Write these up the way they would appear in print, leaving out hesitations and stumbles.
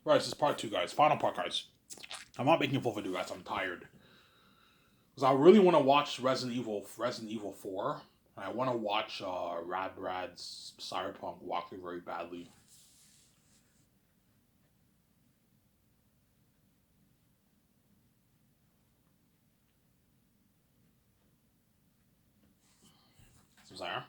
Right, this is part two, guys. Final part, guys. I'm not making a full video, guys. I'm tired. Because I really want to watch Resident Evil 4. And I want to watch Rad Rad's Cyberpunk walkthrough very badly. So, there.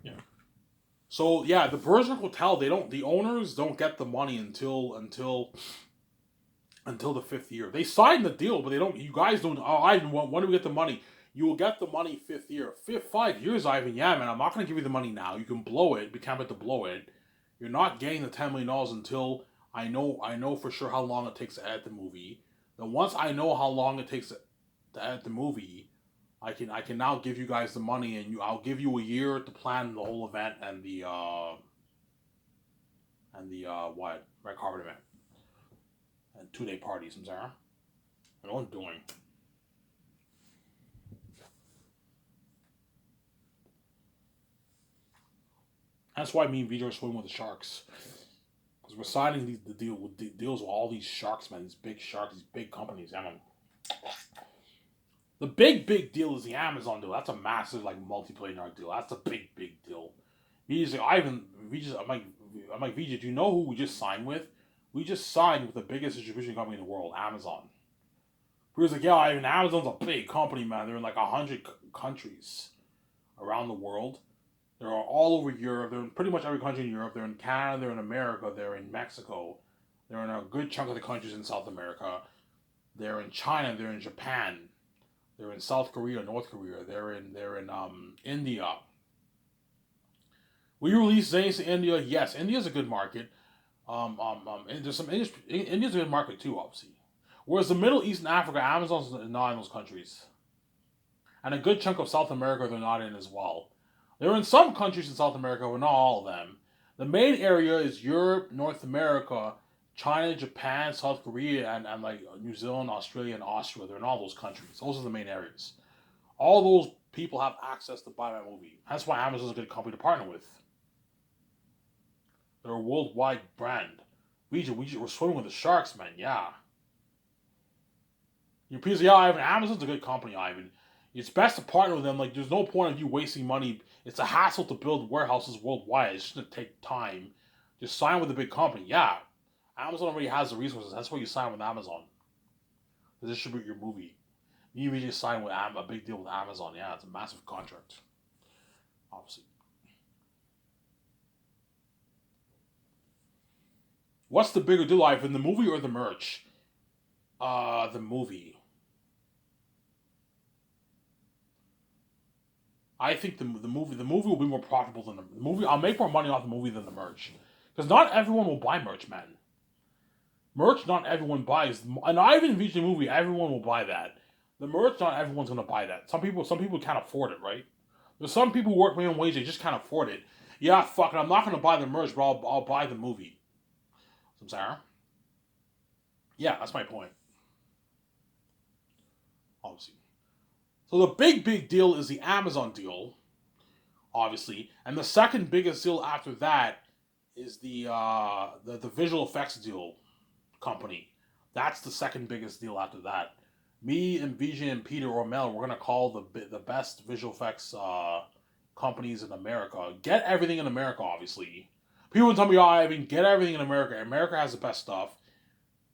Yeah. So yeah, the Berserk Hotel, the owners don't get the money until the fifth year. They signed the deal, but they don't. You guys don't. Oh, Ivan, when do we get the money? You will get the money fifth year. 5 years, Ivan. Yeah, man. I'm not gonna give you the money now. You can blow it. We can't bet to blow it. You're not getting the $10 million until I know. I know for sure how long it takes to edit the movie. Then once I know how long it takes to edit the movie, I can now give you guys the money, and I'll give you a year to plan the whole event and the what red carpet event and 2 day parties. I'm sorry. I know what I'm doing. That's why me and Vijay are swimming with the sharks. Because we're signing deals with all these sharks, man. These big sharks, these big companies. I mean, the big deal is the Amazon deal. That's a massive like multi-billion-dollar deal. That's a big deal. Vijay's like, I'm like, Vijay, do you know who we just signed with? We just signed with the biggest distribution company in the world, Amazon. He was like, yeah, Ivan, Amazon's a big company, man. They're in like 100 countries around the world. They're all over Europe. They're in pretty much every country in Europe. They're in Canada. They're in America. They're in Mexico. They're in a good chunk of the countries in South America. They're in China. They're in Japan. They're in South Korea, North Korea. They're in India. Will you release Zanes to India? Yes, India's a good market. And there's some India's a good market too, obviously. Whereas the Middle East and Africa, Amazon's not in those countries, and a good chunk of South America they're not in as well. They're in some countries in South America, but not all of them. The main area is Europe, North America, China, Japan, South Korea, and like New Zealand, Australia, and Austria. They're in all those countries. Those are the main areas. All those people have access to buy that movie. That's why Amazon's a good company to partner with. They're a worldwide brand. We're swimming with the sharks, man. Yeah. Your piece, yeah, Ivan. Amazon's a good company, Ivan. It's best to partner with them. Like, there's no point of you wasting money. It's a hassle to build warehouses worldwide. It's just gonna take time. Just sign with a big company. Yeah, Amazon already has the resources. That's why you sign with Amazon to distribute your movie. You just sign with a big deal with Amazon. Yeah, it's a massive contract. Obviously, what's the bigger deal, Ivan? The movie or the merch? The movie. I think the movie will be more profitable than the movie. I'll make more money off the movie than the merch, because not everyone will buy merch, man. Merch, not everyone buys, and I even the movie. Everyone will buy that. The merch, not everyone's gonna buy that. Some people can't afford it, right? There's some people who work minimum wage, they just can't afford it. Yeah, fuck it. I'm not gonna buy the merch, but I'll buy the movie. I'm sorry. Yeah, that's my point. Obviously. So the big deal is the Amazon deal, obviously, and the second biggest deal after that is the visual effects deal company. That's the second biggest deal after that. Me and VJ and Peter Ormel, we're gonna call the best visual effects companies in America. Get everything in America, obviously. People tell me, "Oh, I mean, get everything in America. America has the best stuff."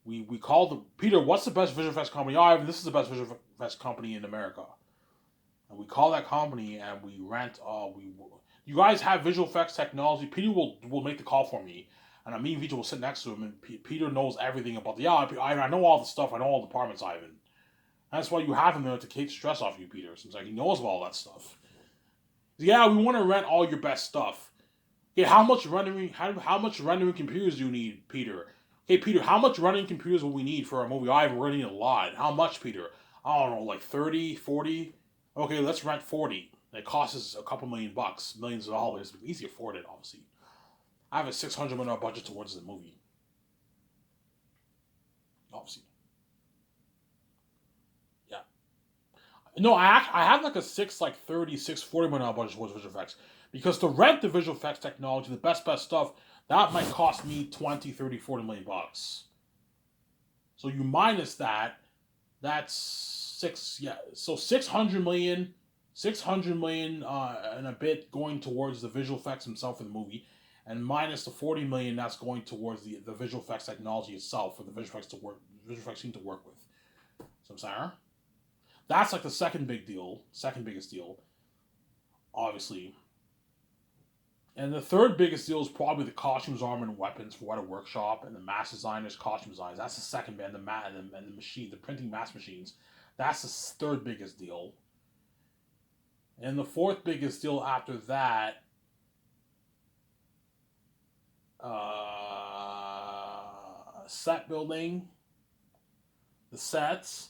We call the Peter. What's the best visual effects company? Oh, I mean, this is the best visual effects company in America. And we call that company and we rent. We You guys have visual effects technology. Peter will make the call for me, and me and Vijay will sit next to him, and Peter knows everything about the. Yeah, I know all the stuff. I know all the departments, Ivan. That's why you have him there to take stress off you, Peter. Since like he knows about all that stuff. Yeah, we want to rent all your best stuff. Okay, how much rendering computers do you need, Peter? Hey, Peter, how much rendering computers will we need for our movie? Ivan, we're gonna need a lot. How much, Peter? I don't know, like 30, 40. Okay, let's rent 40. It costs us a couple $1,000,000, millions of dollars. We can easily afford it, obviously. I have a $600 million budget towards the movie. Obviously. Yeah. No, I have like a 30, 640 million budget towards visual effects. Because to rent the visual effects technology, the best stuff, that might cost me 20, 30, 40 million bucks. So you minus that, that's so 600 million, 600 million and a bit going towards the visual effects himself for the movie, and minus the 40 million that's going towards the visual effects technology itself for the visual effects team to work with. So I'm saying that's like the second biggest deal, obviously. And the third biggest deal is probably the costumes, armor, and weapons for Weta Workshop and the mass designers, costume designs. That's the second band. And the machine, the printing mass machines. That's the third biggest deal. And the fourth biggest deal after that, set building, the sets.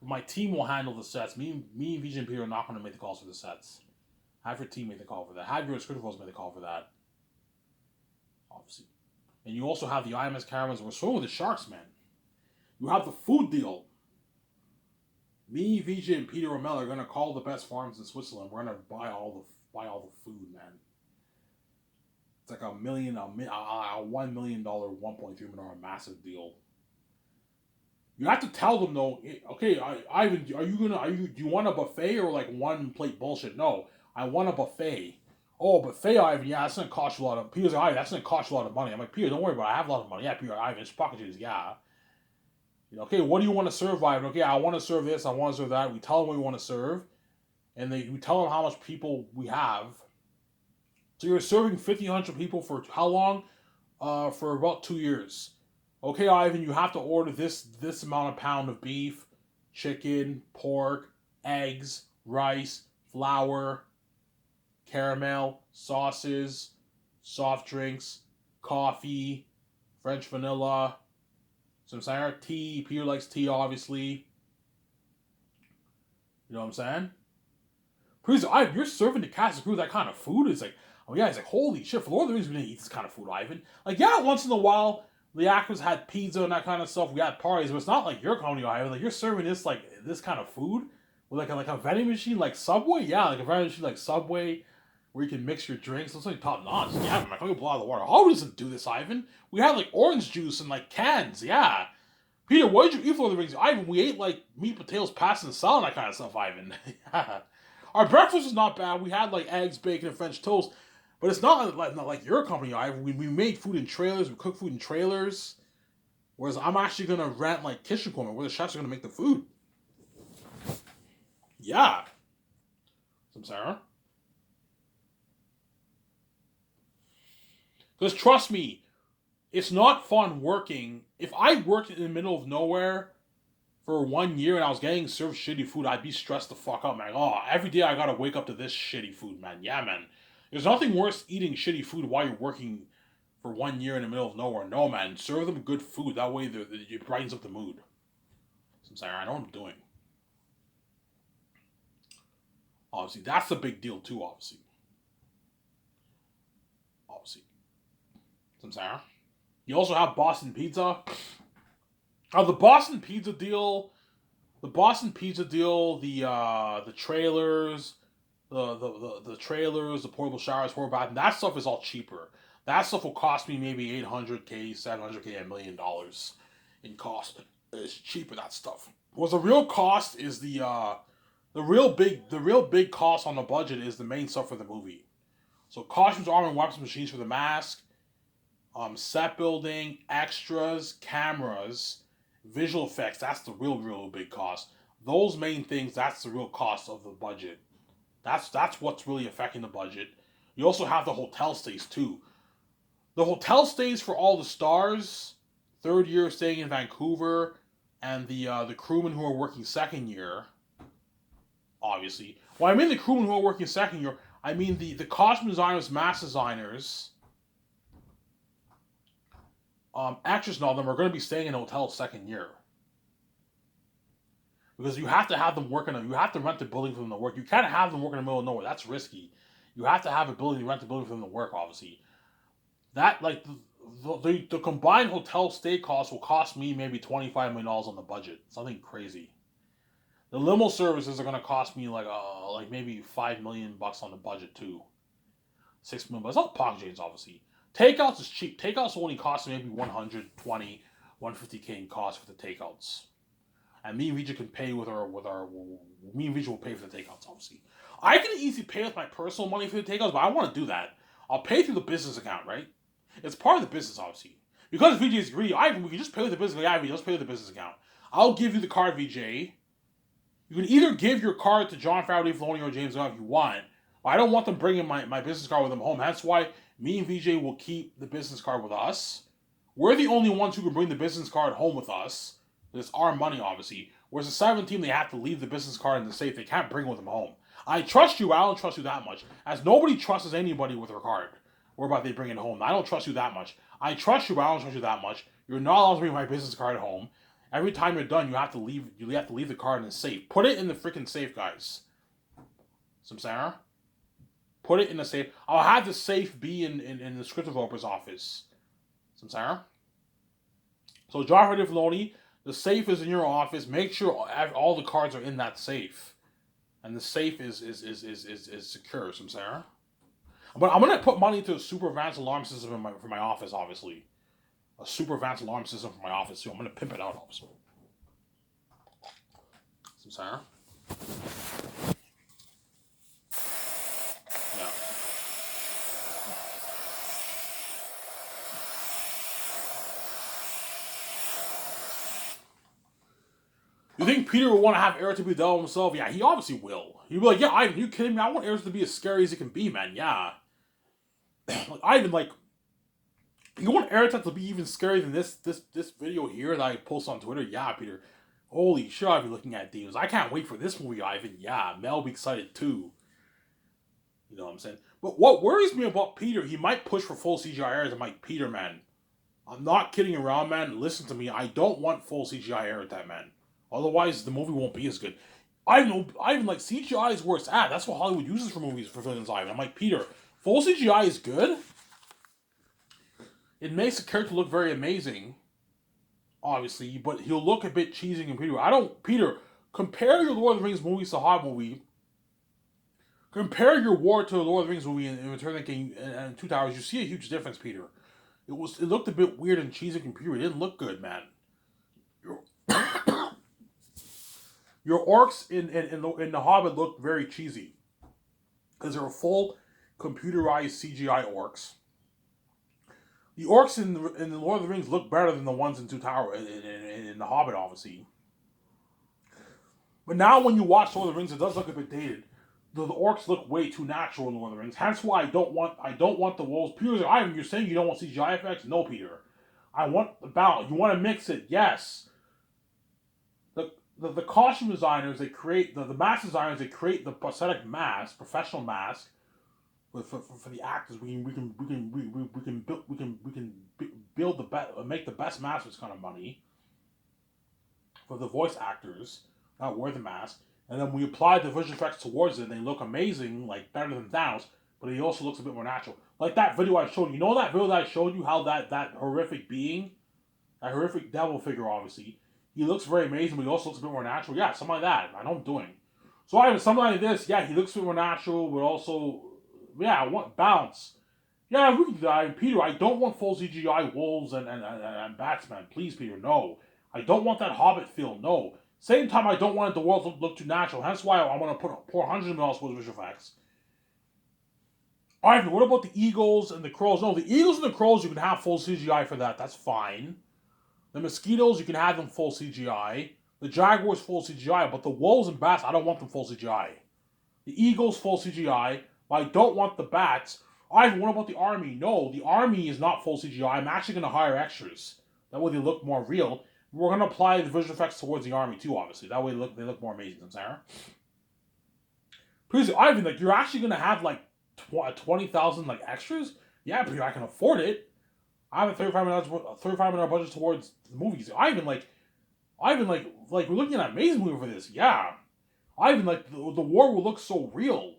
My team will handle the sets. Me, and VJ and Peter are not going to make the calls for the sets. Have your team make the call for that. Have your script make the call for that. Obviously. And you also have the IMS cameras. We're swimming with the sharks, man. You have the food deal. Me, VJ, and Peter Romel are gonna call the best farms in Switzerland. We're gonna buy all the food, man. It's like $1 million, $1 million, $1.3 million massive deal. You have to tell them though. Okay, Ivan, do you want a buffet or like one plate bullshit? No, I want a buffet. Oh, buffet, Ivan. Yeah, that's gonna cost you a lot of. Peter's like, Ivan, that's gonna cost you a lot of money. I'm like, Peter, don't worry about it. I have a lot of money. Yeah, Peter, Ivan, it's pocket change. Yeah. Okay, what do you want to serve, Ivan? Okay, I want to serve this. I want to serve that. We tell them what we want to serve, and we tell them how much people we have. So you're serving 1,500 people for how long? For about 2 years. Okay, Ivan, you have to order this amount of pound of beef, chicken, pork, eggs, rice, flour, caramel, sauces, soft drinks, coffee, French vanilla, some saying tea. Peter likes tea, obviously. You know what I'm saying? Peter's like, you're serving the cast and crew that kind of food? It's like, oh yeah, he's like, holy shit, for Lord of the Rings, we didn't eat this kind of food, Ivan. Like, yeah, once in a while, the actors had pizza and that kind of stuff. We had parties, but it's not like your company, Ivan. Like, you're serving this kind of food with like a vending machine like Subway. Yeah, like a vending machine like Subway where you can mix your drinks. Looks like top notch. Yeah, man, I can blow out the water. How doesn't do this, Ivan? We had like orange juice and like cans. Yeah. Peter, what did you eat for the rings? Ivan, we ate like meat, potatoes, pasta, and salad, that kind of stuff, Ivan. Yeah. Our breakfast was not bad. We had like eggs, bacon, and French toast. But it's not like your company, Ivan. We made food in trailers. We cook food in trailers. Whereas I'm actually going to rent like kitchen equipment where the chefs are going to make the food. Yeah. Some Sarah. Because trust me, it's not fun working. If I worked in the middle of nowhere for 1 year and I was getting served shitty food, I'd be stressed the fuck out, man. Oh, every day I gotta wake up to this shitty food, man. Yeah, man. There's nothing worse eating shitty food while you're working for 1 year in the middle of nowhere. No, man. Serve them good food. That way it brightens up the mood. So I'm saying, I know what I'm doing. Obviously, that's the big deal too, obviously. Obviously. So I'm saying, you also have Boston Pizza. The Boston Pizza deal, the trailers, the trailers, the portable showers, portable bathroom, that stuff is all cheaper. That stuff will cost me maybe 800K, 700K, $1 million in cost. It's cheaper, that stuff. What's the real cost is the real big cost on the budget is the main stuff for the movie. So costumes, armor, and weapons, machines for the mask, set building, extras, cameras, visual effects. That's the real big cost. Those main things. That's the real cost of the budget. That's what's really affecting the budget. You also have the hotel stays too. The hotel stays for all the stars, third year staying in Vancouver, and the crewmen who are working second year. Obviously, when I mean the crewmen who are working second year, I mean the costume designers, mask designers, actors and all them are going to be staying in a hotel second year. Because you have to have them working. You have to rent the building for them to work. You can't have them working in the middle of nowhere. That's risky. You have to have a building, rent the building for them to work. Obviously, that like the combined hotel stay cost will cost me maybe $25 million on the budget. Something crazy. The limo services are gonna cost me like maybe $5 million on the budget too. $6 million, but it's all pocket change obviously. Takeouts is cheap. Takeouts will only cost maybe 120, 150K in cost for the takeouts. And me and Vijay can pay me and Vijay will pay for the takeouts obviously. I can easily pay with my personal money for the takeouts, but I want to do that. I'll pay through the business account, right? It's part of the business obviously. Because Vijay is greedy, we can just pay with the business account. Yeah, just pay with the business account. I'll give you the card, Vijay. You can either give your card to John Faraday, Filoni, or James Gunn if you want. But I don't want them bringing my business card with them home. That's why me and VJ will keep the business card with us. We're the only ones who can bring the business card home with us. It's our money, obviously. Whereas the 7 team, they have to leave the business card in the safe. They can't bring it with them home. I trust you. I don't trust you that much. As nobody trusts anybody with their card. Or about they bring it home. I don't trust you that much. I trust you, but I don't trust you that much. You're not allowed to bring my business card home. Every time you're done, you have to leave the card in the safe. Put it in the freaking safe, guys. Samsara? Put it in the safe. I'll have the safe be in the script developer's office. Samsara? So John Faraday, Filoni, the safe is in your office. Make sure all the cards are in that safe. And the safe is secure, Samsara. But I'm gonna put money into a super advanced alarm system for my office, obviously. A super advanced alarm system for my office too. I'm gonna pimp it out, obviously. Samsara? Yeah. You think Peter will want to have Eric to be the devil himself? Yeah, he obviously will. He'll be like, yeah, Ivan, you kidding me? I want Eric to be as scary as he can be, man. Yeah. Like, Ivan, like, you want Eric to be even scarier than this video here that I post on Twitter? Yeah, Peter. Holy shit, I'll be looking at demons. I can't wait for this movie, Ivan. Yeah, Mel will be excited too. You know what I'm saying? But what worries me about Peter, he might push for full CGI Eric and Mike Peter, man. I'm not kidding around, man. Listen to me. I don't want full CGI Eric, that man. Otherwise, the movie won't be as good. I even like CGI is where it's at. That's what Hollywood uses for movies for villains. I'm like, Peter, full CGI is good. It makes the character look very amazing, obviously, but he'll look a bit cheesy and Peter, compare your Lord of the Rings movies to Hobbit movie. Compare your War to the Lord of the Rings movie in Return of the King and Two Towers. You see a huge difference, Peter. It looked a bit weird and cheesy and computer. It didn't look good, man. Your orcs in the Hobbit looked very cheesy because they were full computerized CGI orcs. The orcs in the Lord of the Rings look better than the ones in Two Towers in the Hobbit, obviously. But now when you watch Lord of the Rings, it does look a bit dated. The orcs look way too natural in Lord of the Rings. Hence why I don't want the wolves. Peter's like, Ivan, you're saying you don't want CGI effects? No, Peter. I want the balance. You want to mix it? Yes. The costume designers, they create the mask designers, they create the prosthetic mask, professional mask for the actors. We can build the best, make the best mask with this kind of money for the voice actors that wear the mask, and then we apply the visual effects towards it. And they look amazing, like better than Thanos, but he also looks a bit more natural. Like that video I showed you. You know that video that I showed you, how that horrific being, that horrific devil figure, obviously. He looks very amazing, but he also looks a bit more natural. Yeah, something like that. I know I'm doing. So I have something like this. Yeah, he looks a bit more natural, but also, yeah, I want balance. Yeah, we can Peter, I don't want full CGI wolves and Batsman. Please, Peter, no. I don't want that Hobbit feel. No. Same time, I don't want the world to look too natural. Hence why I want to pour hundreds of millions towards visual effects. Alright, what about the eagles and the crows? No, the eagles and the crows, you can have full CGI for that. That's fine. The mosquitoes, you can have them full CGI. The jaguars, full CGI. But the wolves and bats, I don't want them full CGI. The eagles, full CGI. But I don't want the bats. Alright, what about the army? No, the army is not full CGI. I'm actually going to hire extras. That way they look more real. We're going to apply the visual effects towards the army too, obviously. That way they look more amazing. Sarah. Please, Ivan, like, you're actually going to have like 20,000 like extras? Yeah, but I can afford it. I have a $35 million budget towards the movies. Ivan, we're looking at an amazing movie for this. Yeah. Ivan, like, the war will look so real.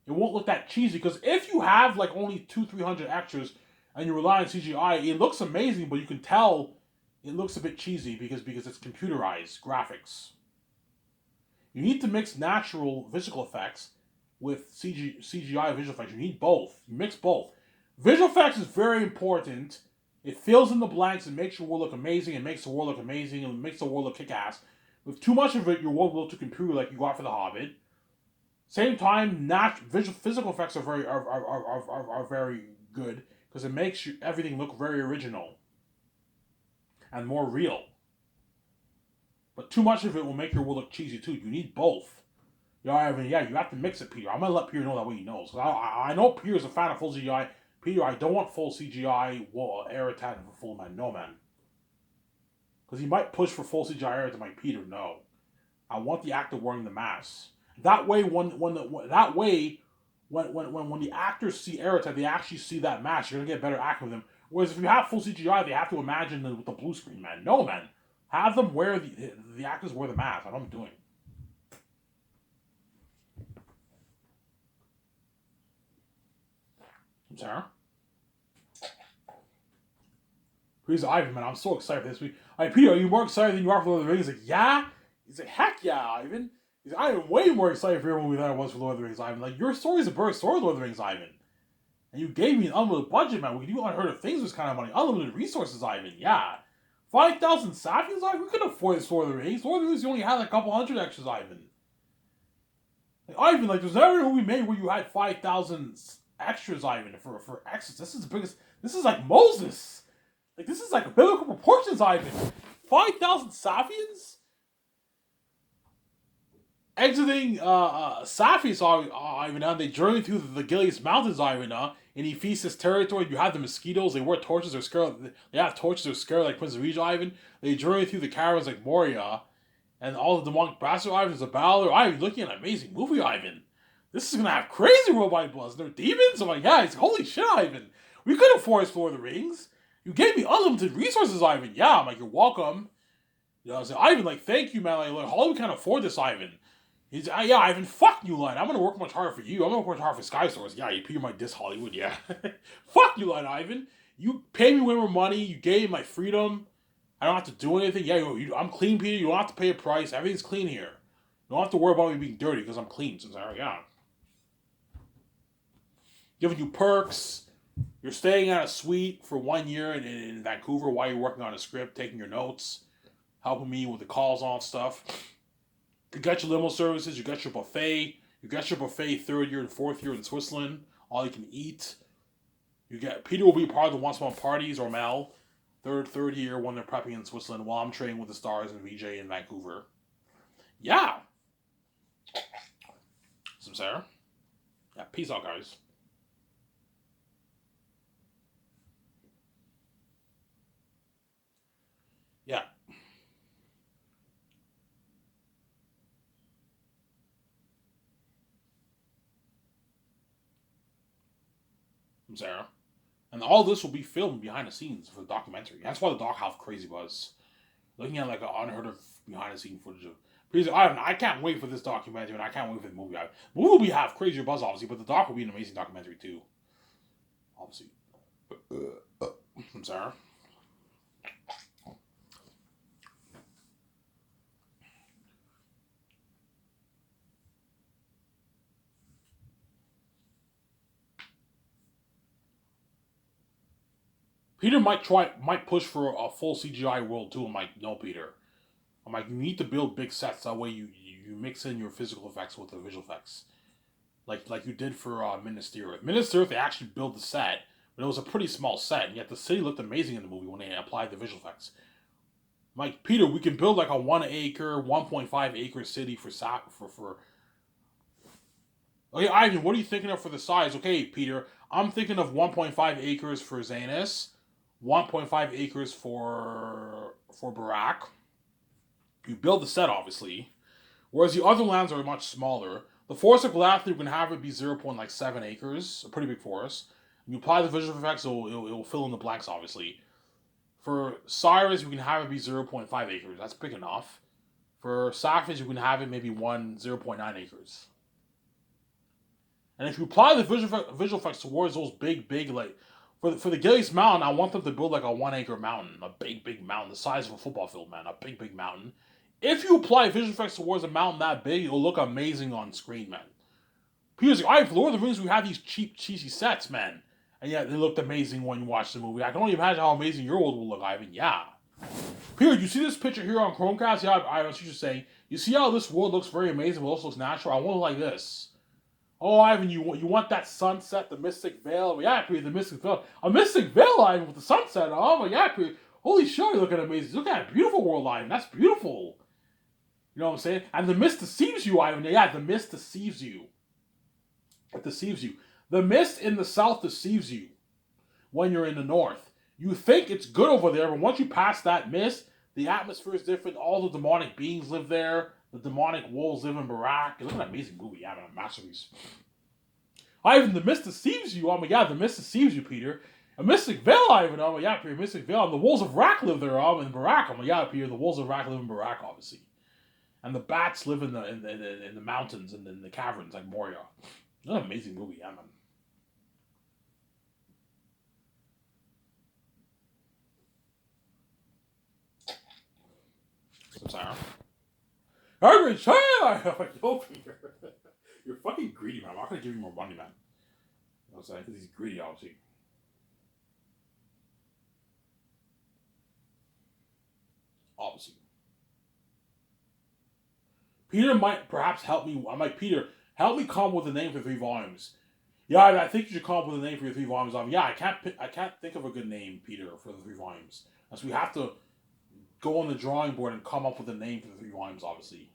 It won't look that cheesy. Because if you have, like, only 200-300 extras and you rely on CGI, it looks amazing, but you can tell it looks a bit cheesy because it's computerized graphics. You need to mix natural visual effects with CGI visual effects. You need both. You mix both. Visual effects is very important. It fills in the blanks and makes your world look amazing. It makes the world look amazing and makes the world look kick-ass. With too much of it, your world will look too computer like you got for The Hobbit. Same time, physical effects are very good because it makes everything look very original and more real. But too much of it will make your world look cheesy too. You need both. You have to mix it, Peter. I'm gonna let Peter know that way he knows. I know Peter's a fan of full CGI. Peter, I don't want full CGI Eretad for full man. No, man. Because he might push for full CGI Eretad, my Peter. No, I want the actor wearing the mask. That way, when the actors see Eretad, they actually see that mask. You're gonna get better acting with them. Whereas if you have full CGI, they have to imagine with the blue screen, man. No, man. Have them wear the actors wear the mask. That's what I'm doing. Sarah? He's Ivan, man. I'm so excited for this week. Like, Peter, are you more excited than you are for Lord of the Rings? He's like, yeah? He's like, heck yeah, Ivan. He's like, I am way more excited for your movie than I was for Lord of the Rings, Ivan. Like, your story's a better story, Lord of the Rings, Ivan. And you gave me an unlimited budget, man. We could do Unheard of Things with this kind of money. Unlimited resources, Ivan. Yeah. 5,000 Safians, Ivan? We could afford this Lord of the Rings. Lord of the Rings, you only had like a couple hundred extras, Ivan. Like, Ivan, like, there's never a movie made where you had 5,000 extras, Ivan, for extras. This is the biggest. This is like Moses. Like, this is like biblical proportions, Ivan. 5,000 Safians? Exiting Safi's Ivan, and they journey through the Gilead Mountains, Ivan, in Ephesus territory. You have the mosquitoes, they wear torches or scared. They have torches or scared like Prince of Egypt, Ivan. They journey through the caverns like Moria, and all the demonic bastard Ivan is a battle. Ivan, looking at an amazing movie, Ivan. This is gonna have crazy robot bloods. They're demons. I'm like, yeah, it's holy shit, Ivan. We could afford Lord of the Rings. You gave me unlimited resources, Ivan. Yeah, I'm like, you're welcome. You know, I was like, Ivan, like, thank you, man. Like, Hollywood can't afford this, Ivan. He's yeah, Ivan, fuck you, Line. I'm gonna work much harder for you. I'm gonna work much harder for Sky Stores. Yeah, you might diss Hollywood, yeah. Fuck you, Line, Ivan. You pay me way more money. You gave me my freedom. I don't have to do anything. Yeah, I'm clean, Peter. You don't have to pay a price. Everything's clean here. You don't have to worry about me being dirty because I'm clean. So, yeah. Giving you perks. You're staying at a suite for 1 year in Vancouver while you're working on a script, taking your notes, helping me with the calls on stuff. You got your limo services, you got your buffet. You got your buffet 3rd year and 4th year in Switzerland. All you can eat. You get Peter will be part of the Once Upon Parties or Mel. Third year when they're prepping in Switzerland while I'm training with the stars and VJ in Vancouver. Yeah. Some Sarah. Yeah, peace out, guys. Yeah. Some Sarah. And all this will be filmed behind the scenes for the documentary. That's why the doc have crazy buzz. Looking at like an unheard of behind the scene footage of. Because I can't wait for this documentary and I can't wait for the movie. The movie will be have crazier buzz, obviously, but the doc will be an amazing documentary too. Obviously. I'm sorry. Peter might push for a full CGI world too. I'm like, no, Peter. I'm like, you need to build big sets. That way you mix in your physical effects with the visual effects. Like you did for Minas Tirith. Minas Tirith, they actually built the set, but it was a pretty small set, and yet the city looked amazing in the movie when they applied the visual effects. I'm like, Peter, we can build like a 1 acre, 1.5 acre city for. Okay, Ivan, what are you thinking of for the size? Okay, Peter, I'm thinking of 1.5 acres for Zanus, 1.5 acres for Barack. You build the set, obviously. Whereas the other lands are much smaller. The Forest of Galathri, you can have it be 0.7 acres, a pretty big forest. And you apply the visual effects, it will fill in the blanks, obviously. For Cyrus, you can have it be 0.5 acres. That's big enough. For Safish, you can have it maybe 0.9 acres. And if you apply the visual effects towards those big, like, for the Gilead Mountain, I want them to build like a 1 acre mountain, a big mountain, the size of a football field, man, a big mountain If you apply visual effects towards a mountain that big, it'll look amazing on screen, man. Peter's like, for Lord of the Rings, we have these cheap, cheesy sets, man. And yet they looked amazing when you watch the movie. I can only imagine how amazing your world will look, Ivan. Yeah. Peter, you see this picture here on Chromecast? Yeah, I was just saying. You see how this world looks very amazing, but also looks natural? I want it like this. Oh, Ivan, you want that sunset, the Mystic Vale? Yeah, Peter, the Mystic Vale. A Mystic Vale, Ivan, with the sunset. Oh, my yeah, Peter. Holy shit, you're looking amazing. Look at that beautiful world, Ivan. That's beautiful. You know what I'm saying? And the mist deceives you, Ivan. Yeah, the mist deceives you. It deceives you. The mist in the south deceives you when you're in the north. You think it's good over there, but once you pass that mist, the atmosphere is different. All the demonic beings live there. The demonic wolves live in Barak. Look at that amazing movie. Yeah, a masterpiece. Ivan, the mist deceives you. Oh my god, the mist deceives you, Peter. A Mystic Vale, Ivan. Oh my god, Peter, Mystic Vale. And the wolves of Rak live there, in Barak. Oh my god, Peter, the wolves of Rak live in Barak, obviously. And the bats live in the mountains and in the caverns like Moria. What an amazing movie, yeah, man. I'm sorry. Angry China! I'm like, yo, Peter. You're fucking greedy, man. I'm not gonna give you more money, man. You know what I'm saying? Because he's greedy, obviously. Obviously. Peter might perhaps help me. I'm like, Peter, help me come up with a name for 3 volumes. Yeah, I think you should come up with a name for your 3 volumes. Yeah, I can't think of a good name, Peter, for the 3 volumes. So we have to go on the drawing board and come up with a name for the 3 volumes, obviously.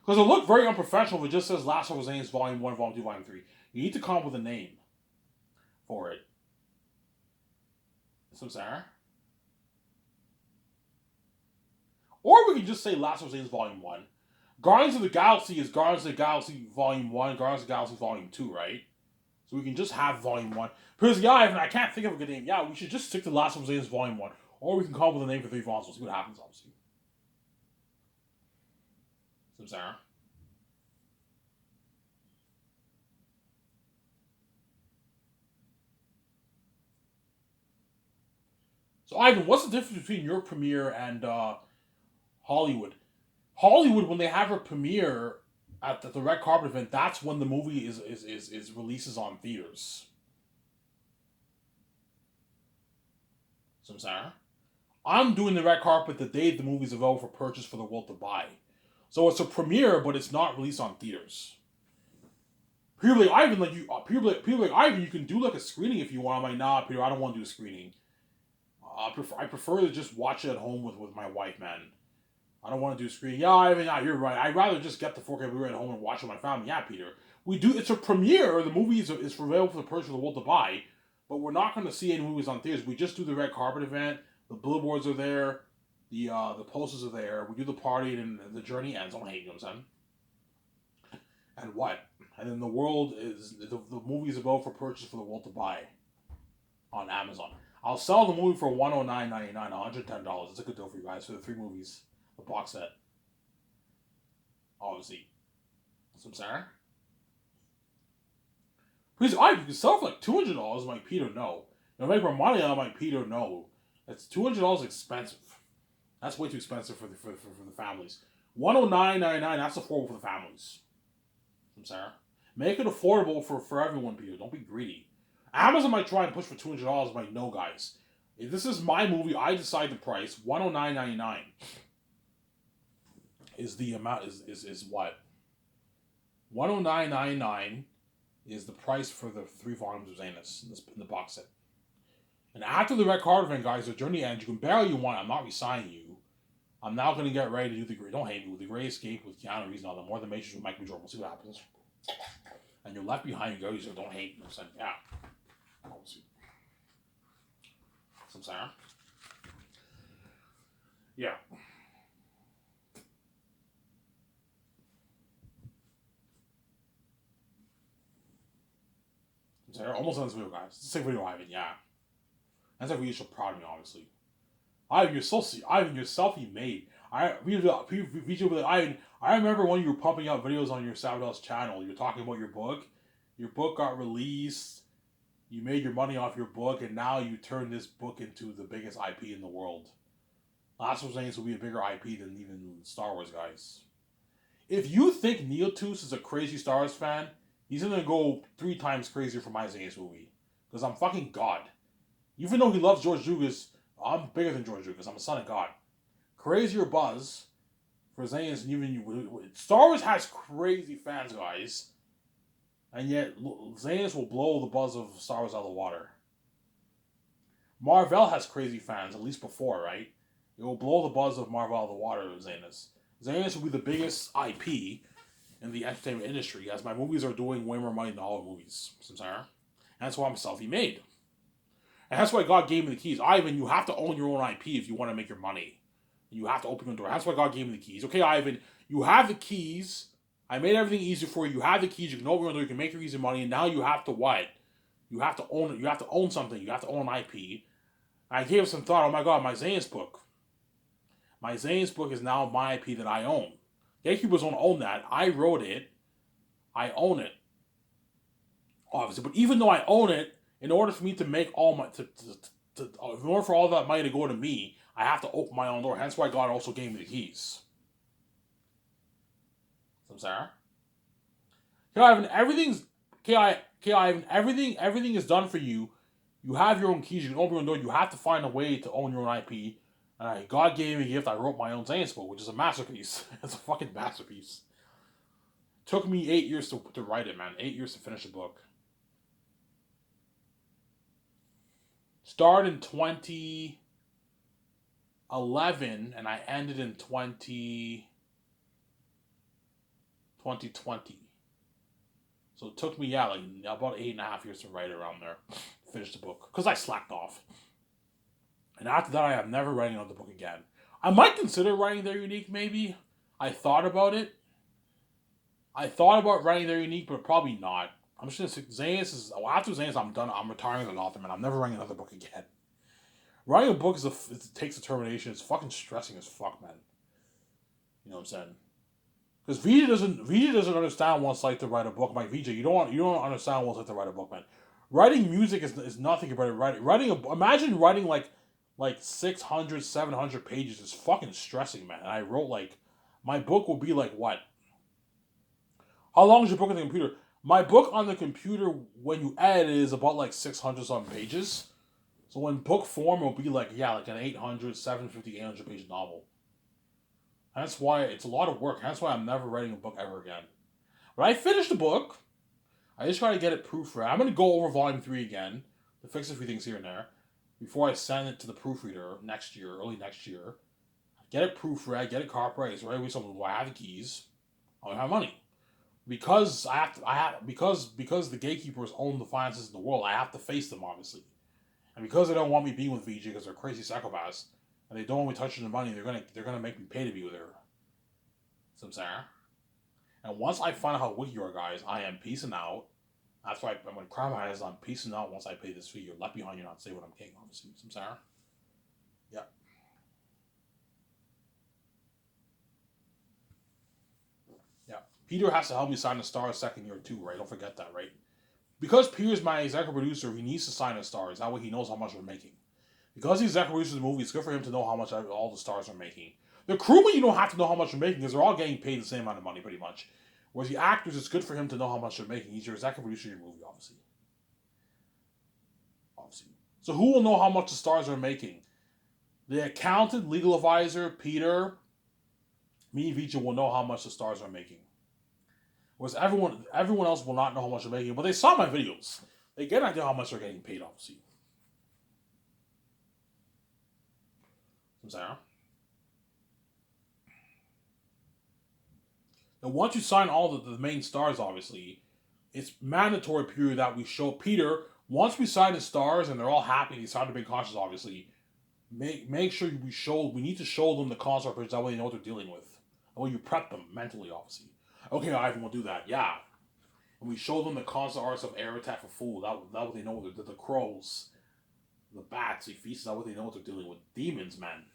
Because it'll look very unprofessional if it just says Last of Us Names Volume 1, Volume 2, Volume 3. You need to come up with a name for it. So, Sarah? Or we can just say Last of Us Names Volume 1. Guardians of the Galaxy is Guardians of the Galaxy Volume 1, Guardians of the Galaxy Volume 2, right? So we can just have Volume 1. Because, yeah, I can't think of a good name. Yeah, we should just stick to Last of Us Names Volume 1. Or we can come up with a name for 3 volumes. We'll see what happens, obviously. So, Sarah? So, Ivan, what's the difference between your premiere and Hollywood? Hollywood, when they have a premiere at the red carpet event, that's when the movie is releases on theaters. So, Sarah? I'm doing the red carpet the day the movie's available for purchase for the world to buy. So it's a premiere, but it's not released on theaters. People like Ivan, like you, people like Ivan, you can do like a screening if you want. I'm like, nah, Peter, I don't want to do a screening. I prefer to just watch it at home with my wife, man. I don't want to do a screening. Yeah, Ivan, yeah, you're right. I'd rather just get the 4K Blu-ray at home and watch it with my family. Yeah, Peter, we do. It's a premiere. The movie is available for the purchase of the world to buy, but we're not going to see any movies on theaters. We just do the red carpet event. The billboards are there. The posters are there. We do the party and the journey ends. Don't hate, you know what I'm saying? And what? And then the world is the movie is available for purchase for the world to buy on Amazon. I'll sell the movie for $109.99, $110. It's a good deal for you guys for the 3 movies, the box set. Obviously, so I'm sorry. Please, you can sell for like $200. Like Peter, no. You make more money on like Peter, no. It's $200 expensive. That's way too expensive for the families. $109.99. That's affordable for the families. I'm sorry. Make it affordable for everyone, Peter. Don't be greedy. Amazon might try and push for $200. I'm like, no, guys. If this is my movie, I decide the price. $109.99 is the amount. Is what? $109.99 is the price for the 3 volumes of Zanus in the box set. And after the red card event, guys, the journey ends. You can barely want. I'm not resigning you. I'm now going to get ready to do the great. Don't hate me with the Great Escape with Keanu Reeves and all the More Than Matrix with Michael Jordan. We'll see what happens. And you're left behind, you go. So don't hate me. So, yeah. We'll see. So, sorry. Yeah. I'm sorry. Almost on this video, guys. It's a sick video, Ivan. Yeah. That's like you're so proud of me, obviously. Ivan, you're selfie-made. Ivan, I remember when you were pumping out videos on your Sabadell's channel. You were talking about your book. Your book got released. You made your money off your book, and now you turned this book into the biggest IP in the world. Last of Us Aliens will be a bigger IP than even Star Wars, guys. If you think Neotus is a crazy Star Wars fan, he's gonna go 3 times crazier for my Aliens movie. Because I'm fucking God. Even though he loves George Lucas, I'm bigger than George Lucas. I'm a son of God. Crazier buzz for Aliens than even you. Star Wars has crazy fans, guys. And yet, Aliens will blow the buzz of Star Wars out of the water. Marvel has crazy fans, at least before, right? It will blow the buzz of Marvel out of the water with Xenos. Xenos will be the biggest IP in the entertainment industry, as my movies are doing way more money than all the movies. And that's why I'm self-made. And that's why God gave me the keys. Ivan, you have to own your own IP if you want to make your money. You have to open the door. That's why God gave me the keys. Okay, Ivan, you have the keys. I made everything easier for you. You have the keys. You can open your door. You can make your easy money. And now you have to what? You have to own it. You have to own something. You have to own an IP. I gave some thought. Oh my God, my Zane's book. My Zane's book is now my IP that I own. Gatekeepers don't own that. I wrote it. I own it. Obviously, but even though I own it, in order for me to make all my in order for all that money to go to me, I have to open my own door. Hence why God also gave me the keys. So I'm sorry. Ivan, everything's Ivan, everything is done for you. You have your own keys. You can open your own door. You have to find a way to own your own IP. God gave me a gift. I wrote my own Zane's book, which is a masterpiece. It's a fucking masterpiece. Took me 8 years to write it, man. 8 years to finish the book. Started in 2011 and I ended in 2020. So it took me, like about 8.5 years to write it around there. Finish the book. Because I slacked off. And after that, I am never writing another book again. I might consider writing They're Unique, maybe. I thought about it. I thought about writing They're Unique, but probably not. I'm just going to say, Zane's is, well, after Zane's, I'm done. I'm retiring as an author, man. I'm never writing another book again. Writing a book it takes determination. It's fucking stressing as fuck, man. You know what I'm saying? Because VJ doesn't understand what it's like to write a book. Like VJ, you don't understand what it's like to write a book, man. Writing music is nothing compared to imagine writing like 600, 700 pages is fucking stressing, man. And I wrote my book will be like what? How long is your book on the computer? My book on the computer, when you edit it, is about 600 something pages. So in book form, it'll be an 800, 750, 800 page novel. That's why it's a lot of work. That's why I'm never writing a book ever again. When I finish the book, I just try to get it proofread. I'm going to go over volume 3 again to fix a few things here and there before I send it to the proofreader early next year. Get it proofread, get it copyrighted. So right away, someone will have the keys. I'll have money. Because because the gatekeepers own the finances in the world, I have to face them, obviously. And because they don't want me being with VJ because they're crazy psychopaths, and they don't want me touching the money, they're gonna make me pay to be with her. So I'm saying. And once I find out how wicked you are, guys, I am peacing out. That's why when crime is, I'm peacing out once I pay this fee. You're left behind, you're not safe when I'm king, obviously. So I'm saying. Yeah. Yeah. Peter has to help me sign the Stars second year too, right? Don't forget that, right? Because Peter's my executive producer, he needs to sign the Stars. That way he knows how much we're making. Because he's executive producer of the movie, it's good for him to know how much all the stars are making. The crewmen, you don't have to know how much they're making because they're all getting paid the same amount of money, pretty much. Whereas the actors, it's good for him to know how much they're making. He's your executive producer of your movie, obviously. So who will know how much the stars are making? The accountant, legal advisor, Peter, me, and Vijay will know how much the stars are making. Whereas everyone else will not know how much they're making, but they saw my videos. They get an idea how much they're getting paid, obviously. I'm saying. And once you sign all the main stars, obviously, it's mandatory period that we show Peter. Once we sign the stars and they're all happy, they sign the big contracts, obviously. Make sure we need to show them the contract pictures, that way they know what they're dealing with. And when you prep them mentally, obviously. Okay, Ivan will do that, yeah. And we show them the concept arts of air attack for food. That way they know what the crows, the bats, the feasts, that way they know what they're dealing with. Demons, man.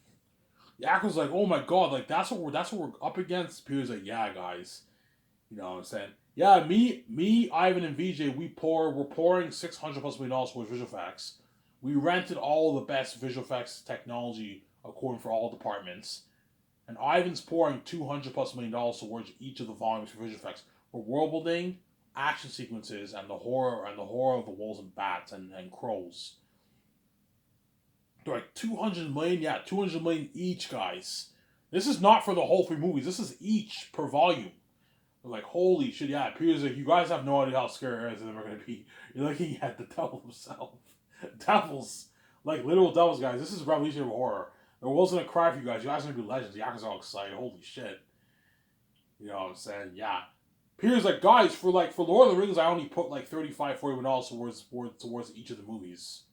The actor's like, oh my god, that's what we're up against. Peter's like, yeah, guys. You know what I'm saying? Yeah, me, Ivan, and VJ, we're pouring $600+ million for visual effects. We rented all the best visual effects technology according for all departments. And Ivan's pouring $200+ million towards each of the volumes for visual effects for world building, action sequences, and the horror of the wolves and bats and crows. They're like 200 million, yeah, 200 million each, guys. This is not for the whole 3 movies. This is each per volume. They're like, holy shit, yeah. Peter's like, you guys have no idea how scary it is and they're gonna be. You're looking at the devil himself. Devils, like literal devils, guys. This is revolution of horror. The world's gonna cry for you guys. You guys are gonna be legends. The actors are all excited. Holy shit. You know what I'm saying? Yeah. Peter's like, guys, for Lord of the Rings, I only put like $35-$40 towards each of the movies.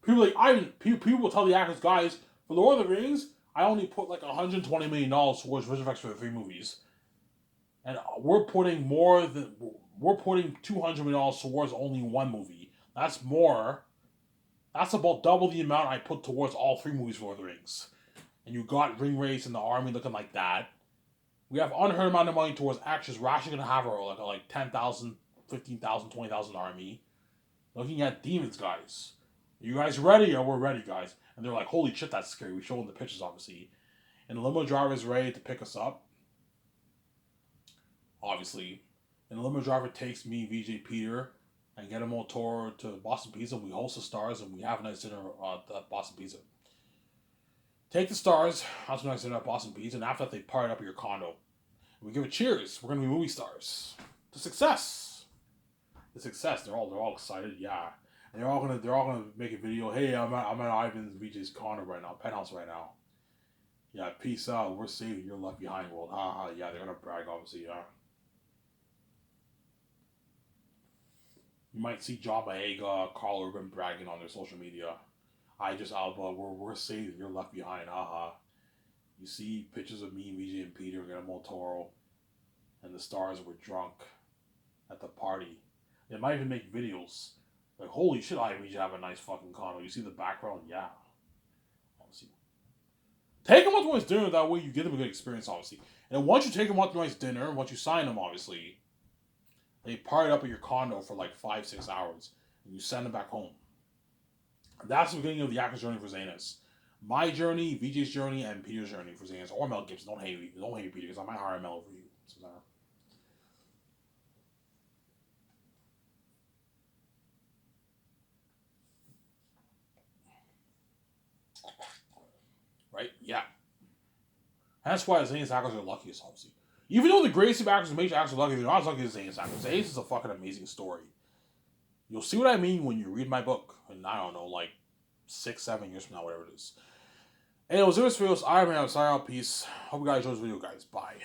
People will tell the actors, guys, for Lord of the Rings, I only put like $120 million towards visual effects for the 3 movies, and we're putting $200 million towards only 1 movie. That's more. That's about double the amount I put towards all 3 movies for Lord of the Rings. And you got Ringwraiths and the army looking like that. We have unheard amount of money towards actors. We're actually gonna have like 10,000, 15,000, 20,000 army. Looking at demons, guys. Are you guys ready? Or we're ready, guys. And they're like, holy shit, that's scary. We show them the pictures, obviously. And the limo driver is ready to pick us up. Obviously. And the limo driver takes me, VJ Peter, and get him on tour to Boston Pizza. We host the stars and we have a nice dinner at Boston Pizza. Take the stars, have a nice dinner at Boston Pizza, and after that they party up at your condo. And we give it cheers. We're gonna be movie stars. To success. The success. They're all excited, yeah. And they're all gonna make a video. Hey, I'm at Ivan's VJ's condo right now, penthouse right now. Yeah, peace out. We're saving your left behind world. Ha. Yeah, they're gonna brag, obviously. Yeah. You might see John Boyega, Carl Urban bragging on their social media. Idris Elba, we're saving your left behind. Ha. You see pictures of me, VJ, and Peter, Guillermo Toro, and the stars were drunk at the party. They might even make videos. Like, holy shit, I VJ have a nice fucking condo. You see the background? Yeah. Obviously. Take them out to a nice dinner, that way you get them a good experience, obviously. And then once you take them out to a nice dinner, once you sign them, obviously, they party up at your condo for like 5-6 hours, and you send them back home. That's the beginning of the actor's journey for Zanus. My journey, VJ's journey, and Peter's journey for Zanus. Or Mel Gibson. Don't hate Peter, because I might hire Mel over you. Right? Yeah. That's why the Zanus actors are luckiest, obviously. Even though the greatest of actors and major actors are lucky, they're not as lucky as Zanus actors. Zanus is a fucking amazing story. You'll see what I mean when you read my book. And I don't know, like 6-7 years from now, whatever it is. Anyways, it was videos. I'm out. Sorry, out. Peace. Hope you guys enjoyed this video, guys. Bye.